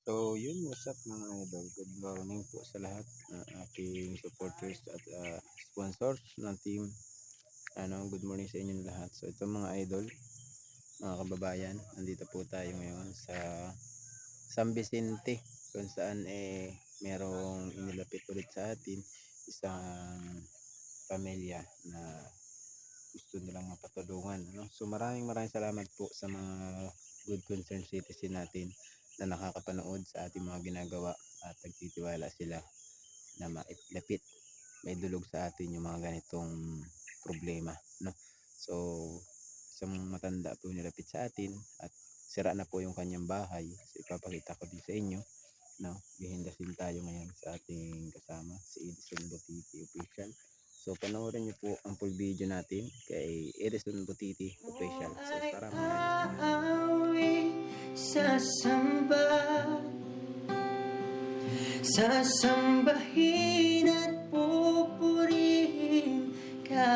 So yun, what's up mga idol? Good morning po sa lahat ng aking supporters at sponsors ng team. Good morning sa inyong lahat. So ito mga idol, mga kababayan, nandito po tayo ngayon sa San Vicente kung saan merong inilapit ulit sa atin isang pamilya na gusto nilang mapatulungan. So maraming salamat po sa mga good concern citizen natin na nakakapanood sa ating mga ginagawa at nagtitiwala sila na mailapit, may dulog sa atin yung mga ganitong problema, no? So isang matanda po nilapit sa atin at sira na po yung kanyang bahay. So ipapakita ko din sa inyo, no? Bihindasin tayo ngayon sa ating kasama si Edison Butiti Official. So panoorin niyo po ang full video natin kay Edison Butiti Official. So tara mga idol. Sasamba, sasambahin at pupurihin ka,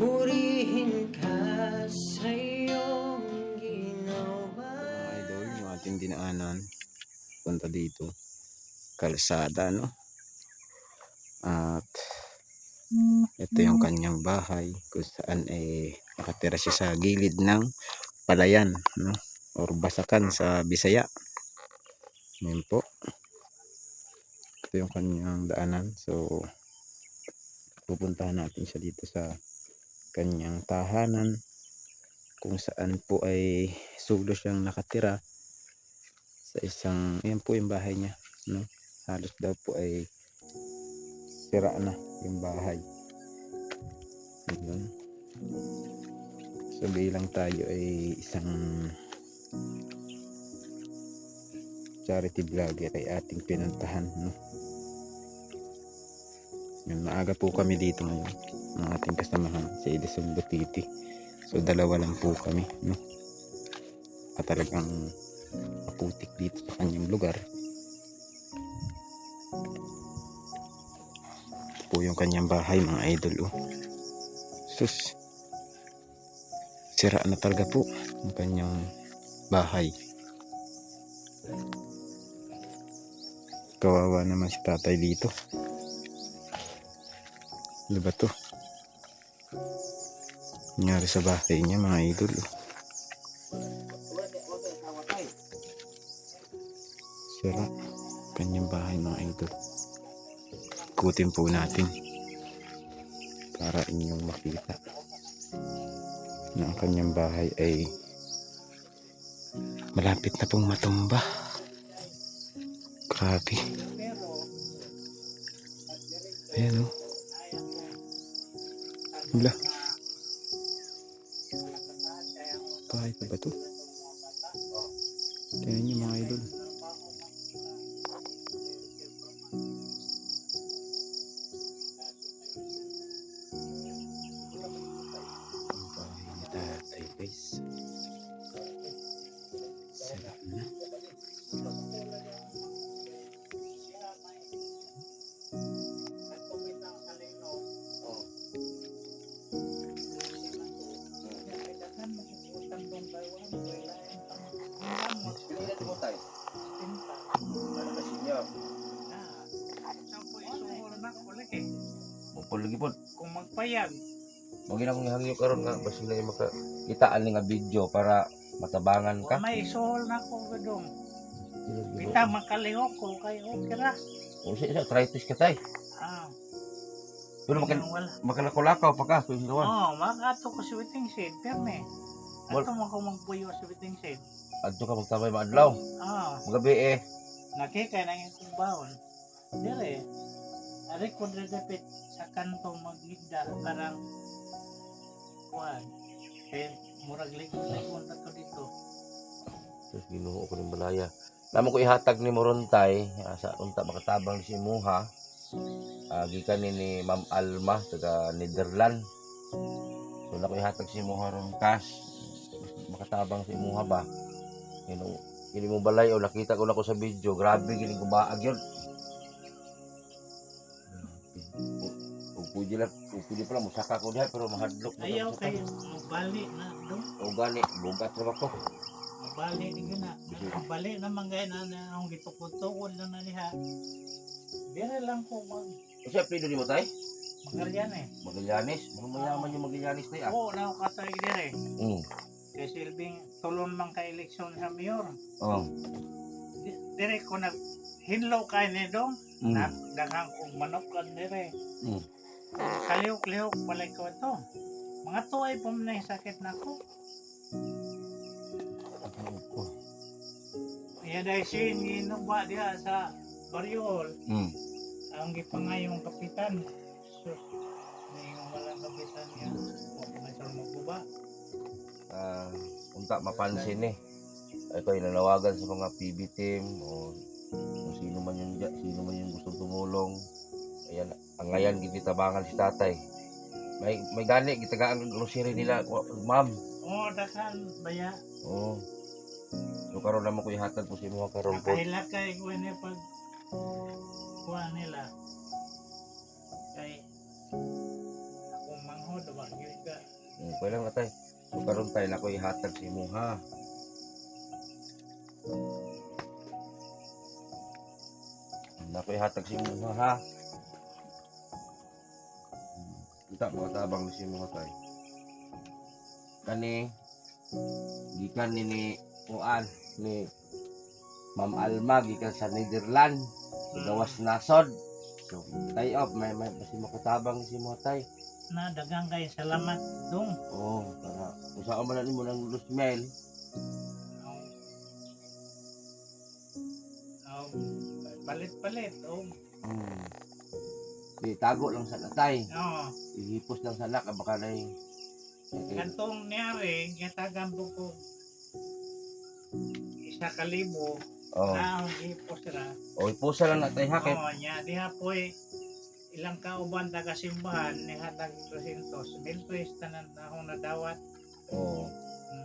purihin ka sa iyong ginawa. Mga idol, yung ating dinaanan punta dito, kalsada, no? At ito yung kanyang bahay kung saan nakatira siya sa gilid ng palayan, no? Or basakan sa Bisaya. Ngayon po, ito yung kanyang daanan. So pupuntahan natin siya dito sa kanyang tahanan kung saan po ay solo siyang nakatira sa isang, ayan po yung bahay niya, no? Halos daw po ay sira na yung bahay. Ayan. So bilang tayo ay isang charity vlogger ay ating pinuntahan, no? Yun, maaga po kami dito ngayon ng ating kasamahan si Edison Butiti. So dalawa lang po kami, no? At talagang maputik dito sa kanyang lugar. Ito po yung kanyang bahay mga idol, oh. Sus, sira na talaga po ang kanyang bahay. Kawawa naman si tatay dito. Ano ba to nangyari sa bahay niya mga idol, oh. Sira kanyang bahay mga idol. Ikutin po natin para inyong makita na ang kanyang bahay ay malapit na pong matumba. Grabe. Ayan, oh. Wala. Bahay pa ba to? Tingnan niyo mga idol. Ang bahay ni tatay, guys. Sira na. Mupul lagi po. Kung magpayag. Magina kong ihangyo karon nga basi na yung makakitaan ni nga video para matabangan ka. May isuhol na ko gadong. Bita makalihok ko kay okay ra. O siya arthritis ka tay. Ah. Pero Wala. makalakolakaw pa ka so sinawan. Oh, makato ko sa waiting shed, perme. Ato mo ko magpuyo sa waiting shed. Adto ka magtabay maadlaw. Ah, Magabi nakikay na yung kumbawon. Dire. Ari ko dapit sa kanto magligda karang kuan. Kaya murag ligon na to dito. Terus Ginoo ko ning balaya. Namo ko ihatag ni Morontay sa unta makatabang si Muha. Gikan ni Ma'am Alma taga Netherlands. So na ko ihatag si Muha ron cash. Makatabang si Muha ba. Kini mo balay o nakita ko na ko sa video, grabe gini gubaag yun. Pwede pala musaka ko diha pero mahadlok na. Ayaw kayo magbali na dong. O gani, bugat ra ko. bali di na. Bali naman gaya na ang gitukod-tukod lang na niya. Dire lang ko Kasi apelido ni mo tay? magaryan eh. Magallanes. Mga mayaman yung Magallanes tay ah. Oo, na ako katay dire. Mm. Kaya silbing tulon man ka eleksyon sa mayor. Oh. Dire ko nag hinlaw kay ni dong. Mm. Daghang kong manok kan dire. Mm. Kaliyok-liyok balay ko ito. Mga tuway po na sakit na ako. Kaya dahil siya ginuba diha sa Bariol. Mm. Ang gipangayong kapitan. So, yung walang kapitan niya. Huwag na siya magbuba. Unta mapansin eh. Ay ko inanawagan sa mga PB team o kung sino man yung gustong tumulong. Ayan, ang ngayon gititabangan si tatay. May gani gitagaan ang grocery nila, ma'am. Oo, dakan baya. Oo. So karon naman ko ihatag po si mga karon po. Nakahilakay ko na pag kuha nila. Kay akong manghod, wag yun ka. Pwede lang natay. So karon tayo na ko ihatag si mo ha. Na ko ihatag si mo ha. Kita mga tabang si mo tay. Kani gikan ni kuan ni Ma'am Alma gikan sa Netherlands. Gawas nasod. So, tayo may basi makutabang si mo tay. Na dagang kay salamat dong. Oh, para usa man nimo ng lusmel. Oh, palit-palit. Oh, Di tago lang sa natay. oh. Ihipos lang sa nak baka na Kantong niyari, gatagan po ko 1,000 oh. na ang hipos na. O ipusa lang natay ha kay Oo, niya, diha po ilang kauban taga simbahan ni hatag 200. Milpres tanan na akong nadawat. oh.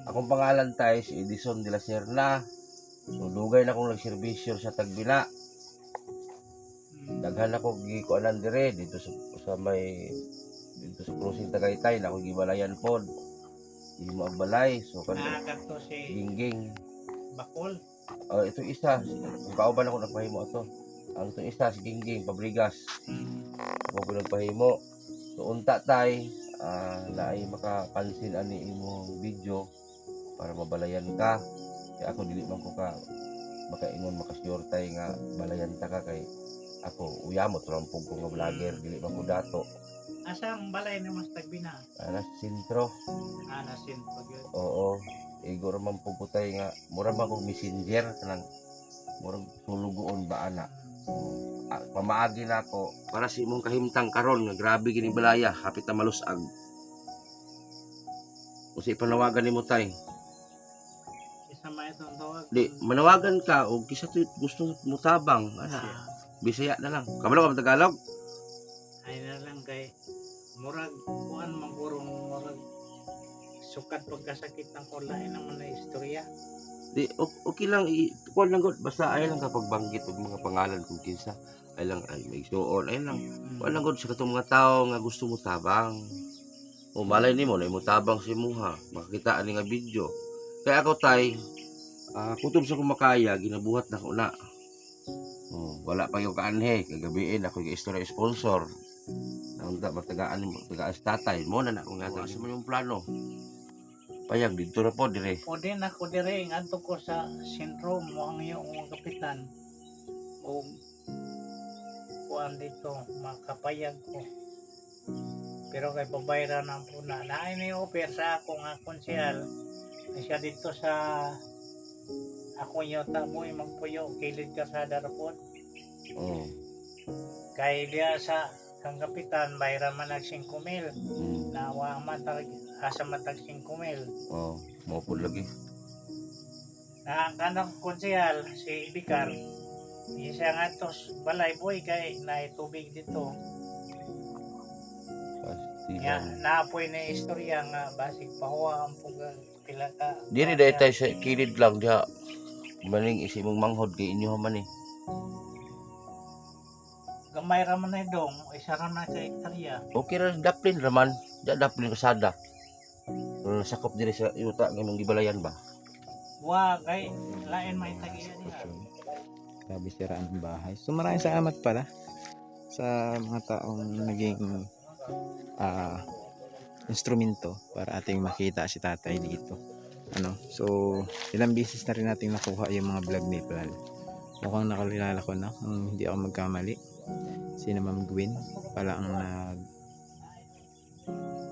Akong pangalan tay si Edison de la Serna. So dugay na akong nagserbisyo sa Tagbina. Daghan ako gikuanan dire dito sa may dito sa crossing Tagaytay na ako gibalayan pod. Hindi mo ang balay. So kanto Nakakanto si gingging. Bakol. Ito isa, yung kauban ako nagpahimo ito. Ang ito isa, si Gingging, Pabrigas. Ako ko nagpahimo. So, unta tay, na ay makapansin ani imong video para mabalayan ka. Kaya ako dili man ko ka makaingon makasure tay nga balayan ta ka kay ako uyamot rampog ko nga vlogger, dili man ko dato. Asa ang balay ni Mas Tagbina? Ana sintro. Nasin pag yun. Oo. Igor man po tay nga mura man kog messenger kanang murag tulugoon ba ana. Pamaagi na ako para si imong kahimtang karon nga grabe gini balaya hapit na malusag. Usi panawagan nimo tay. Isa man itong tawag. Di manawagan ka og kisa to gusto mo tabang ana. Bisaya na lang. Kabalo ka Tagalog? Ay na lang kay murag kuan mangurong murag sukat pagkasakit ng kulay naman na istorya. Di okay lang kuan lang gud basta ay lang kapag banggit og mga pangalan kung kinsa ay lang ay may suon ay lang wala lang gud sa katong mga tao nga gusto mo tabang. O malay nimo na mo tabang si muha makakita ani nga video. Kaya ako tay kutob sa kumakaya ginabuhat na ko na. Wala pa yung kaanhe kagabiin ako yung istorya sponsor. Nang matagaan mo tagaan sa tatay mo na ako nga sa mo yung plano. Payag dito na po dire. O din ako dire ngadto ko sa syndrome mo ang iyong mga kapitan. O kuan dito makapayag ko. Pero kay pabayra na po na. Naay may offer sa ako nga konsyal. Siya dito sa ako yata mo magpuyo kilid ka sa darapon. Oh. Kay dia sa kang kapitan bayra man nag 5,000. Nawa man asa matag 5,000. Oh, mo pud lagi. Na kanang konsehal si Bikar. Isa nga tos balay boy kay na tubig dito. Ya, naapoy na istorya nga basig pahuwa ang pugang pila ka. Diri day tay sa kilid lang diha. Maning isimong manghod kay inyo man eh. Gamay ra man na dong, isa ra na kay hektarya. Okay ra daplin raman. Da daplin kasada. Sakop diri sa yuta nga imong gibalayan ba. Wa kay lain may tagiya diha. Grabe siraan ng bahay. So maraming salamat pala sa mga taong naging instrumento para ating makita si tatay dito. So ilang beses na rin natin nakuha yung mga vlog ni Pal. Mukhang nakalilala ko na kung hindi ako magkamali. Si Ma'am Gwen pala ang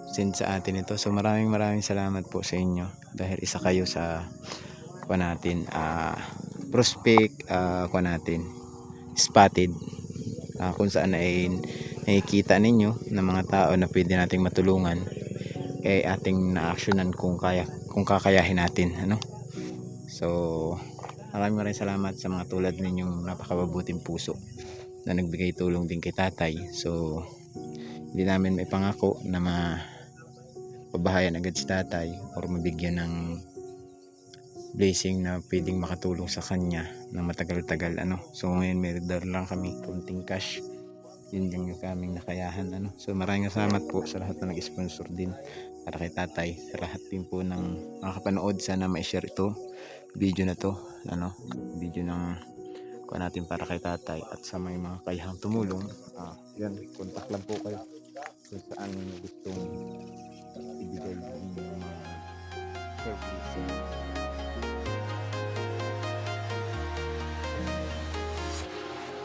send sa atin ito. So maraming salamat po sa inyo dahil isa kayo sa natin prospect natin spotted kung saan ay nakikita ninyo ng mga tao na pwede nating matulungan ating na-actionan kung kakayahin natin. So maraming salamat sa mga tulad ninyong napakababuting puso na nagbigay tulong din kay tatay. So hindi namin may pangako na mapabahayan agad si tatay or mabigyan ng blessing na pwedeng makatulong sa kanya na matagal-tagal. So ngayon may lang kami konting cash, yun lang yung kaming nakayahan. So maraming salamat po sa lahat na nag-sponsor din para kay tatay, sa lahat din po ng makakapanood. Sana ma-share ito video na to, video ng natin para kay tatay. At sa mga kayahang tumulong, yan, contact lang po kayo kung saan gustong ibigay yung mga service.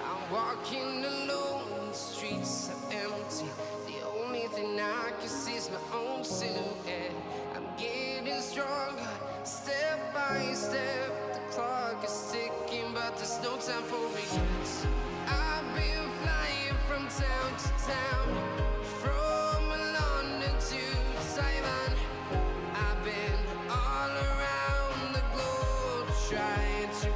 I'm walking alone, the streets are empty. The only thing I can see is my own silhouette. I'm getting stronger, step by step. The clock is ticking, but there's no time for regrets. I've been flying from town to town, from London to Taiwan. I've been all around the globe trying to